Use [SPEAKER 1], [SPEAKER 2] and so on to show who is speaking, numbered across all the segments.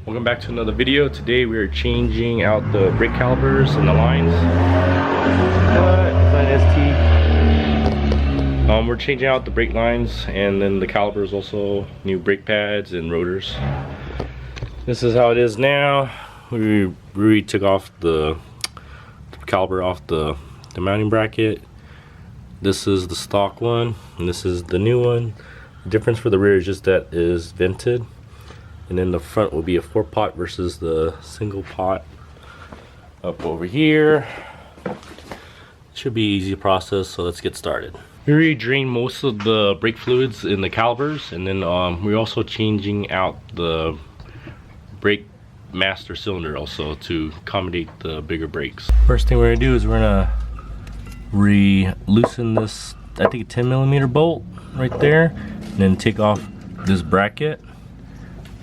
[SPEAKER 1] Welcome back to another video. Today we are changing out the brake calipers and the lines. We're changing out the brake lines and then the calipers also, new brake pads and rotors. This is how it is now. We really took off the caliper off the mounting bracket. This is the stock one and this is the new one. The difference for the rear is just that it is vented. And then the front will be a 4-pot versus the single pot up over here. Should be easy process, so let's get started. We already drained most of the brake fluids in the calipers, and then we're also changing out the brake master cylinder also to accommodate the bigger brakes. First thing we're gonna do is we're gonna loosen this, I think a 10mm bolt right there, and then take off this bracket.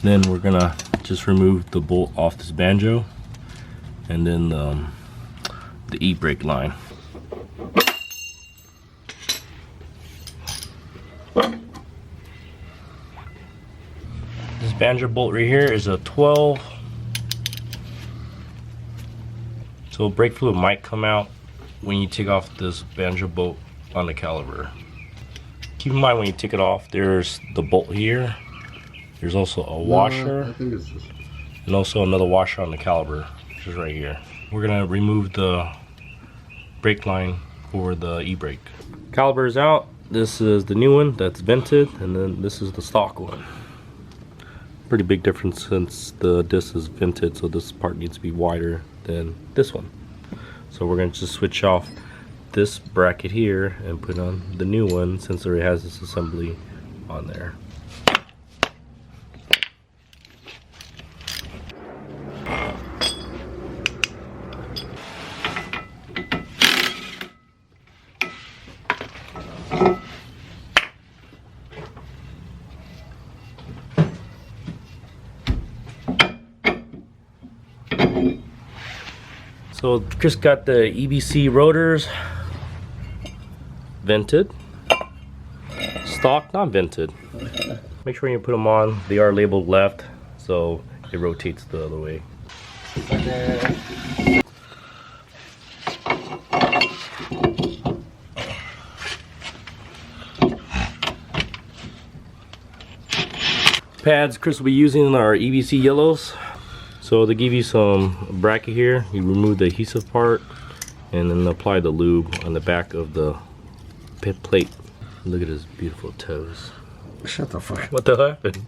[SPEAKER 1] Then we're gonna just remove the bolt off this banjo and then the e-brake line. This banjo bolt right here is a 12. So brake fluid might come out when you take off this banjo bolt on the caliper. Keep in mind when you take it off, there's the bolt here. There's also a washer,
[SPEAKER 2] I think it's just...
[SPEAKER 1] and also another washer on the caliper, which is right here. We're gonna remove the brake line for the e-brake. Caliper is out. This is the new one that's vented, and then this is the stock one. Pretty big difference since the disc is vented, so this part needs to be wider than this one. So we're gonna just switch off this bracket here and put on the new one since it already has this assembly on there. So just got the EBC rotors vented, stock not vented. Make sure you put them on. They are labeled left, so it rotates the other way. Pads Chris will be using are EBC yellows. So they give you some bracket here, you remove the adhesive part and then apply the lube on the back of the pit plate. Look at his beautiful toes.
[SPEAKER 2] Shut the fuck up.
[SPEAKER 1] What the hell happened?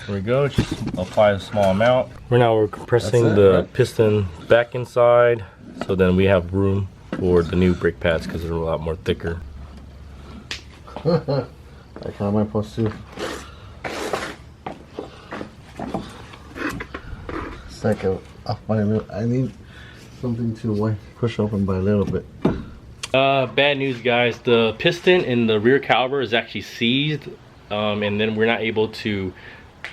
[SPEAKER 1] There we go, just apply a small amount. We're compressing the piston back inside, so then we have room for the new brake pads because they're a lot more thicker.
[SPEAKER 2] Like how am I supposed to? It's like I need something to push open by a little bit.
[SPEAKER 1] Bad news, guys. The piston in the rear caliper is actually seized, and then we're not able to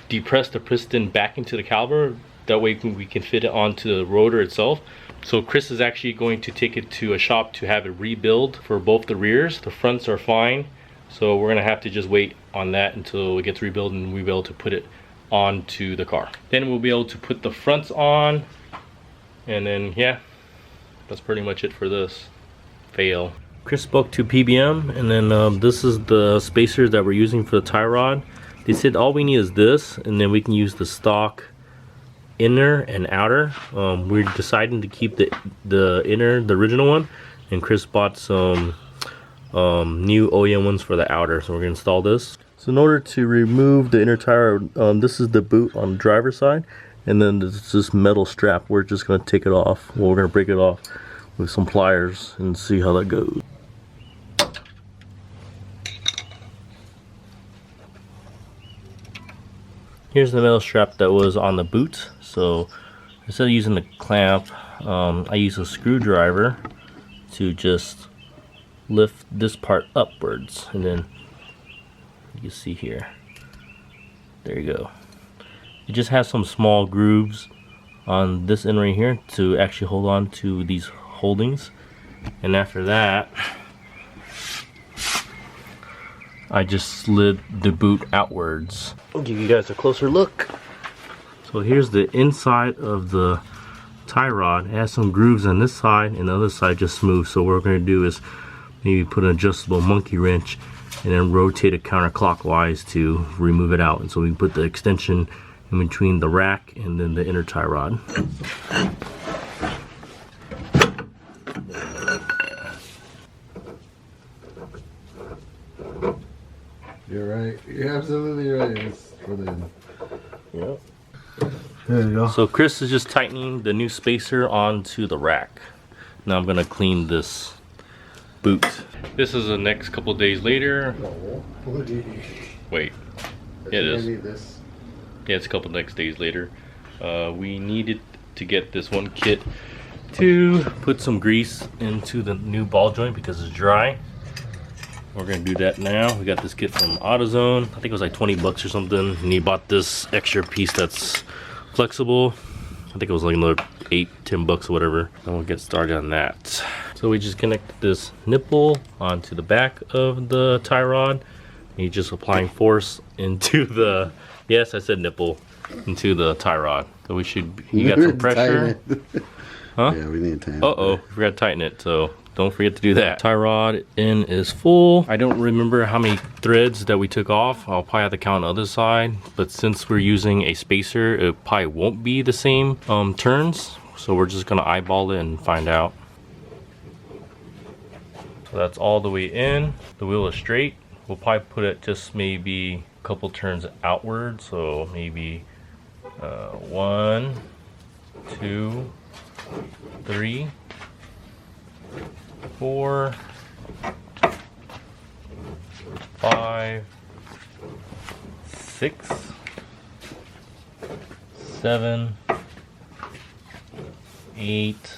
[SPEAKER 1] depress the piston back into the caliper. That way we can fit it onto the rotor itself. So Chris is actually going to take it to a shop to have it rebuild for both the rears. The fronts are fine, so we're gonna have to just wait on that until it gets rebuilt and we'll be able to put it onto the car. Then we'll be able to put the fronts on, and then yeah, that's pretty much it for this fail. Chris spoke to PBM, and then this is the spacers that we're using for the tie rod. They said all we need is this, and then we can use the stock inner and outer. We're deciding to keep the inner, the original one, and Chris bought some new OEM ones for the outer, so we're gonna install this. So in order to remove the inner tire, this is the boot on the driver's side, and then there's this metal strap. We're just gonna take it off. Well, we're gonna break it off with some pliers and see how that goes. Here's the metal strap that was on the boot. So instead of using the clamp, I use a screwdriver to just lift this part upwards, and then you can see here, there you go. It just has some small grooves on this end right here to actually hold on to these holdings, and after that I just slid the boot outwards. I'll give you guys a closer look. So here's the inside of the tie rod. It has some grooves on this side and the other side just smooth. So what we're going to do is maybe put an adjustable monkey wrench and then rotate it counterclockwise to remove it out. And so we can put the extension in between the rack and then the inner tie rod.
[SPEAKER 2] You're right. You're absolutely right. It's for the...
[SPEAKER 1] Yep.
[SPEAKER 2] There you go.
[SPEAKER 1] So Chris is just tightening the new spacer onto the rack. Now I'm gonna clean this boot. This is the next couple days later. Wait, yeah, it is.
[SPEAKER 2] I need this.
[SPEAKER 1] Yeah, it's a couple next days later. We needed to get this one kit to put some grease into the new ball joint because it's dry. We're gonna do that now. We got this kit from AutoZone. I think it was like 20 bucks or something. And he bought this extra piece that's flexible. I think it was like another 8-10 bucks or whatever. And we'll get started on that. So we just connected this nipple onto the back of the tie rod. And he's just applying force into the, yes, I said nipple, into the tie rod. So we should, you got some pressure. Huh?
[SPEAKER 2] Yeah, we need to tighten it.
[SPEAKER 1] Uh-oh, we forgot to tighten it, so don't forget to do that. Tie rod in is full. I don't remember how many threads that we took off. I'll probably have to count on the other side, but since we're using a spacer, it probably won't be the same turns. So we're just gonna eyeball it and find out. So that's all the way in. The wheel is straight. We'll probably put it just maybe a couple turns outward. So maybe 1, 2, 3, 4, 5, 6, 7, 8,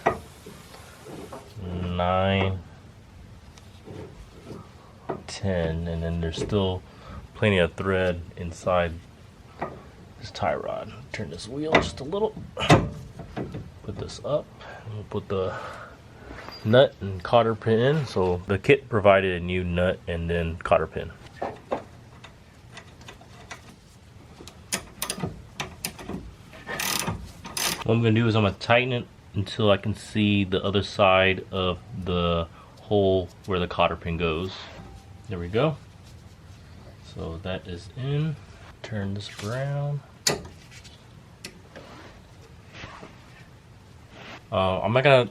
[SPEAKER 1] 9, 10, and then there's still plenty of thread inside this tie rod. Turn this wheel just a little. Put this up. We'll put the nut and cotter pin in. So the kit provided a new nut and then cotter pin. What I'm gonna do is I'm gonna tighten it until I can see the other side of the hole where the cotter pin goes. There we go. So that is in. Turn this around. I'm not gonna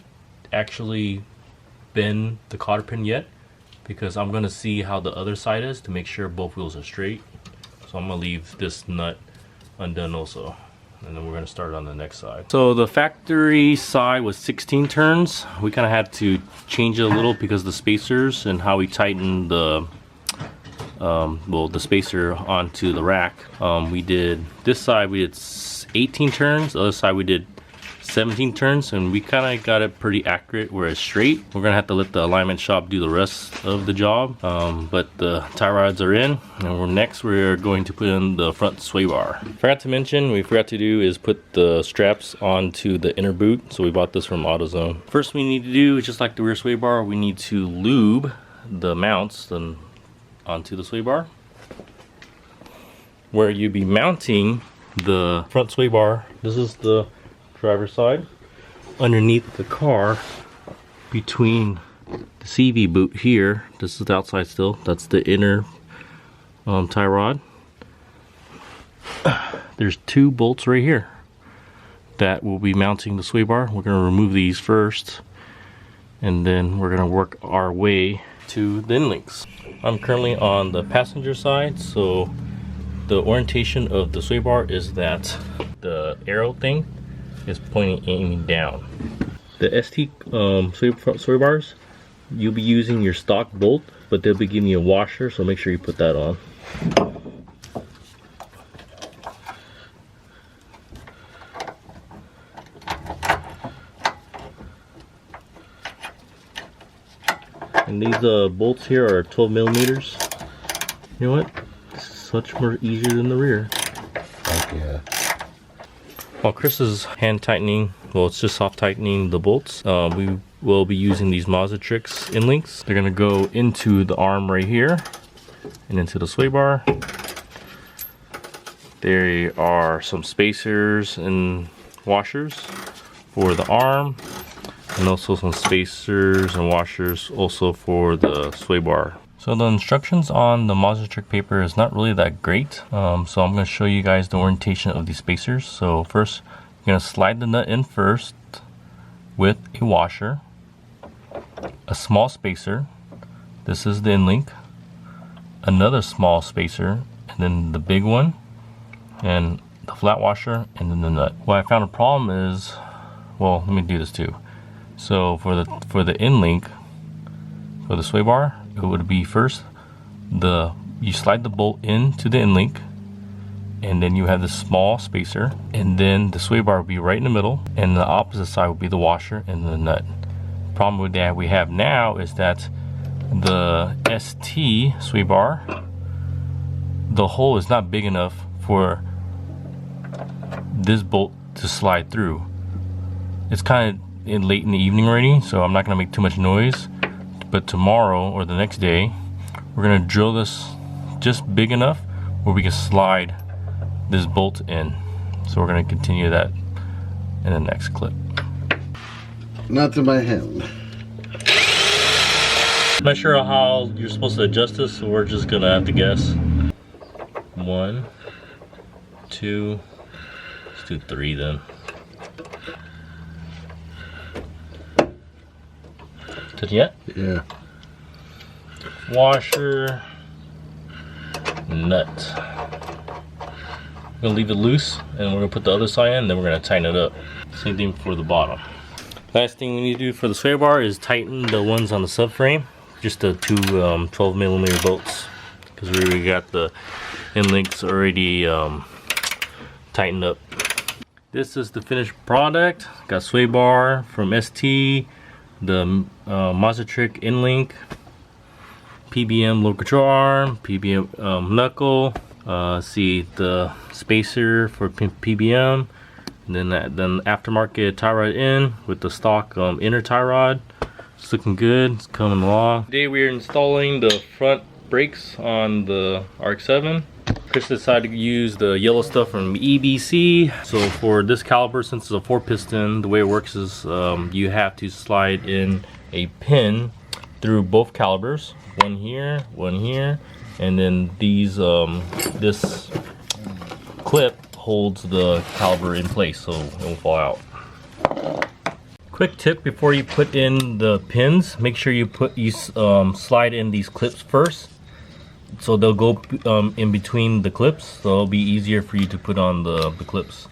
[SPEAKER 1] actually bend the cotter pin yet because I'm gonna see how the other side is to make sure both wheels are straight. So I'm gonna leave this nut undone also, and then we're gonna start on the next side. So the factory side was 16 turns. We kind of had to change it a little because the spacers and how we tightened the well, the spacer onto the rack. We did this side, we did 18 turns. The other side we did 17 turns, and we kind of got it pretty accurate where it's straight. We're gonna have to let the alignment shop do the rest of the job, but the tie rods are in, and next we're going to put in the front sway bar. Forgot to mention, we forgot to do is put the straps onto the inner boot, so we bought this from AutoZone. First we need to do is just like the rear sway bar, we need to lube the mounts onto the sway bar. Where you'll be mounting the front sway bar, this is the driver's side, underneath the car, between the CV boot here, this is the outside still, that's the inner tie rod. There's 2 bolts right here that will be mounting the sway bar. We're going to remove these first, and then we're going to work our way to the end links. I'm currently on the passenger side, so the orientation of the sway bar is that the arrow thing is aiming down. The ST sway bars, you'll be using your stock bolt, but they'll be giving you a washer, so make sure you put that on. And these bolts here are 12 millimeters. You know what? It's much more easier than the rear.
[SPEAKER 2] Heck yeah.
[SPEAKER 1] While Chris is hand tightening, well, it's just soft tightening the bolts, we will be using these mazdatrix end links. They're gonna go into the arm right here. and into the sway bar. There are some spacers and washers for the arm, and also some spacers and washers also for the sway bar. So the instructions on the mazdatrix paper is not really that great, so I'm going to show you guys the orientation of these spacers. So first, you're going to slide the nut in first with a washer, a small spacer, this is the end link, another small spacer, and then the big one, and the flat washer, and then the nut. What I found a problem is, well, let me do this too. So for the end link, for the sway bar, it would be first you slide the bolt into the end link, and then you have this small spacer, and then the sway bar will be right in the middle, and the opposite side will be the washer and the nut. Problem with that we have now is that the ST sway bar, the hole is not big enough for this bolt to slide through. It's kind of late in the evening already, so I'm not going to make too much noise, but tomorrow or the next day we're going to drill this just big enough where we can slide this bolt in. So we're going to continue that in the next clip.
[SPEAKER 2] Not to my hand.
[SPEAKER 1] I'm not sure how you're supposed to adjust this, so we're just gonna have to guess. 1, 2, let's do 3 then. Did you yet?
[SPEAKER 2] Yeah.
[SPEAKER 1] Washer, nut. We're gonna leave it loose, and we're gonna put the other side in, then we're gonna tighten it up. Same thing for the bottom. Last thing we need to do for the sway bar is tighten the ones on the subframe. Just the two 12mm bolts, because we already got the end links already tightened up. This is the finished product. Got sway bar from ST, the mazdatrix end link, PBM low control arm, PBM knuckle. See the spacer for PBM, and then aftermarket tie rod in with the stock inner tie rod. It's looking good, it's coming along. Today we are installing the front brakes on the RX-7. Chris decided to use the yellow stuff from EBC. So for this caliper, since it's a 4-piston, the way it works is you have to slide in a pin through both calipers. One here, and then these this clip holds the caliper in place so it won't fall out. Quick tip before you put in the pins, make sure you slide in these clips first, so they'll go in between the clips, so it'll be easier for you to put on the clips.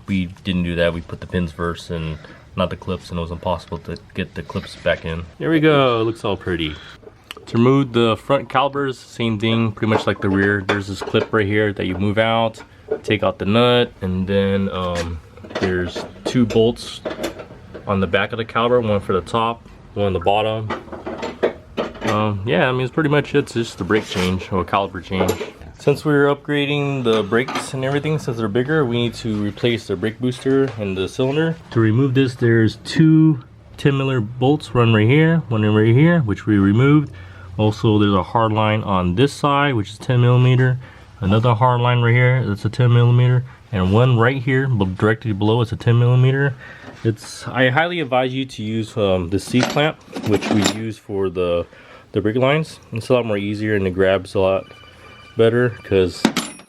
[SPEAKER 1] We didn't do that. We put the pins first and not the clips, and it was impossible to get the clips back in. There we go, it looks all pretty. To remove the front calipers, same thing, pretty much like the rear. There's this clip right here that you move out, take out the nut, and then there's 2 bolts on the back of the caliper, one for the top, one on the bottom. Yeah, I mean, it's pretty much it. It's just a brake change or a caliper change. Since we're upgrading the brakes and everything, since they're bigger, we need to replace the brake booster and the cylinder. To remove this, there's 2 10mm bolts, one right here, one right here, which we removed. Also, there's a hard line on this side, which is 10mm. Another hard line right here, that's a 10mm. And one right here, directly below, it's a 10mm. I highly advise you to use the C-clamp, which we use for the brake lines. It's a lot more easier and it grabs a lot better, because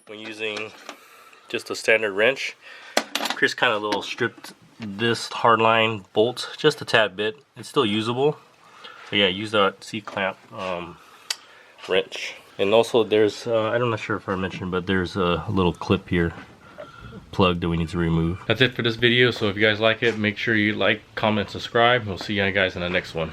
[SPEAKER 1] when using just a standard wrench, Chris kind of little stripped this hardline bolt just a tad bit. It's still usable. So yeah, use that C-clamp wrench. And also there's, I'm not sure if I mentioned, but there's a little clip here, plug, that we need to remove. That's it for this video. So if you guys like it, make sure you like, comment, subscribe. We'll see you guys in the next one.